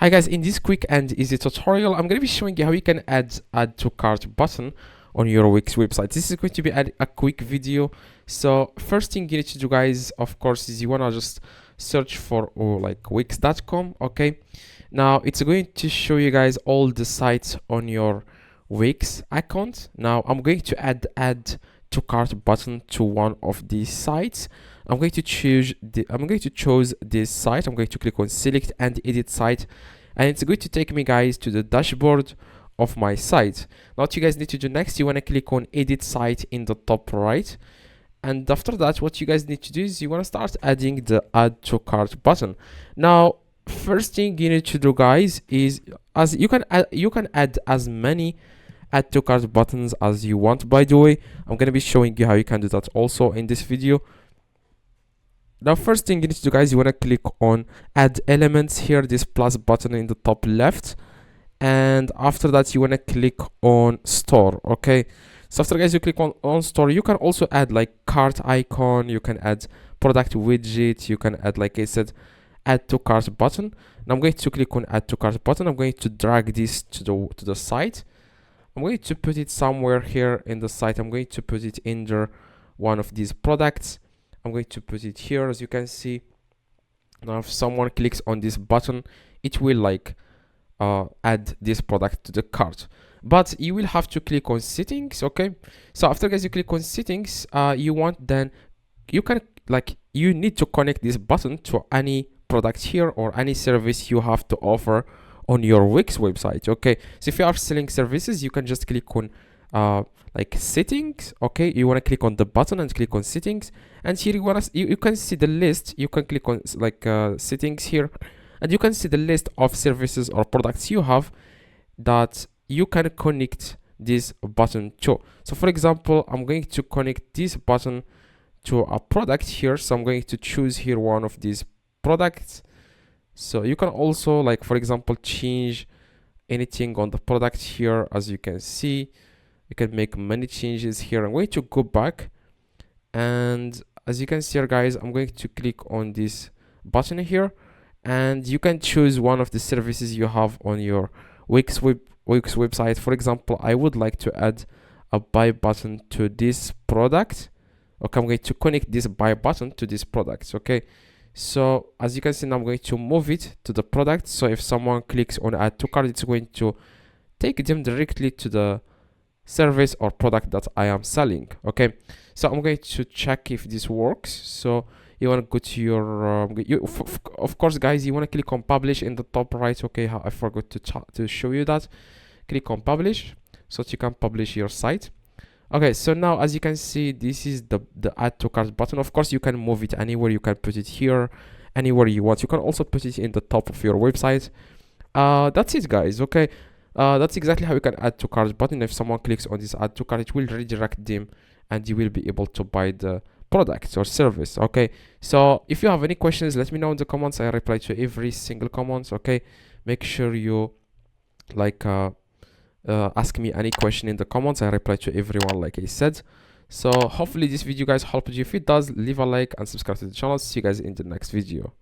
Hi guys, in this quick and easy tutorial, I'm going to be showing you how you can add to cart button on your Wix website. This is going to be a quick video. So first thing you need to do, guys, of course, is you want to just search for like wix.com. Okay, now it's going to show you guys all the sites on your Wix account. Now I'm going to add to cart button to one of these sites. I'm going to choose this site. I'm going to click on select and edit site, and it's going to take me, guys, to the dashboard of my site. Now what you guys need to do next, you want to click on edit site in the top right, and after that what you guys need to do is you want to start adding the add to cart button. Now first thing you need to do, guys, is as you can add as many add to cart buttons as you want. By the way, I'm going to be showing you how you can do that also in this video. Now first thing you need to do, guys, you want to click on add elements here, this plus button in the top left, and after that you want to click on store. Okay, so after, guys, you click on store, you can also add like cart icon, you can add product widget, you can add, like I said, add to cart button. Now I'm going to click on add to cart button. I'm going to drag this to the site. I'm going to put it somewhere here in the site. I'm going to put it under one of these products. I'm going to put it here, as you can see. Now if someone clicks on this button, it will like add this product to the cart, but you will have to click on settings. Okay, so after, guys, you click on settings, you need to connect this button to any product here or any service you have to offer on your Wix website. Okay, so if you are selling services, you can just click on like settings. Okay, you want to click on the button and click on settings, and here you can see the list. You can click on like settings here, and you can see the list of services or products you have that you can connect this button to. So for example, I'm going to connect this button to a product here, so I'm going to choose here one of these products. So you can also, like, for example, change anything on the product here. As you can see, you can make many changes here. I'm going to go back, and as you can see here, guys, I'm going to click on this button here, and you can choose one of the services you have on your Wix website. For example, I would like to add a buy button to this product. Okay, I'm going to connect this buy button to this product. Okay, so as you can see, now I'm going to move it to the product. So if someone clicks on add to cart, it's going to take them directly to the service or product that I am selling. Okay, so I'm going to check if this works. So you want to go to your of course, guys, you want to click on publish in the top right. Okay, I forgot to show you that. Click on publish so that you can publish your site. Okay, so now as you can see, this is the add to cart button. Of course, you can move it anywhere. You can put it here, anywhere you want. You can also put it in the top of your website. That's it, guys. Okay, that's exactly how you can add to cart button. If someone clicks on this add to cart, it will redirect them, and you will be able to buy the product or service. Okay, so if you have any questions, let me know in the comments. I reply to every single comment. Okay, make sure you like ask me any question in the comments. I reply to everyone, like I said. So hopefully this video, guys, helped you. If it does, leave a like and subscribe to the channel. See you guys in the next video.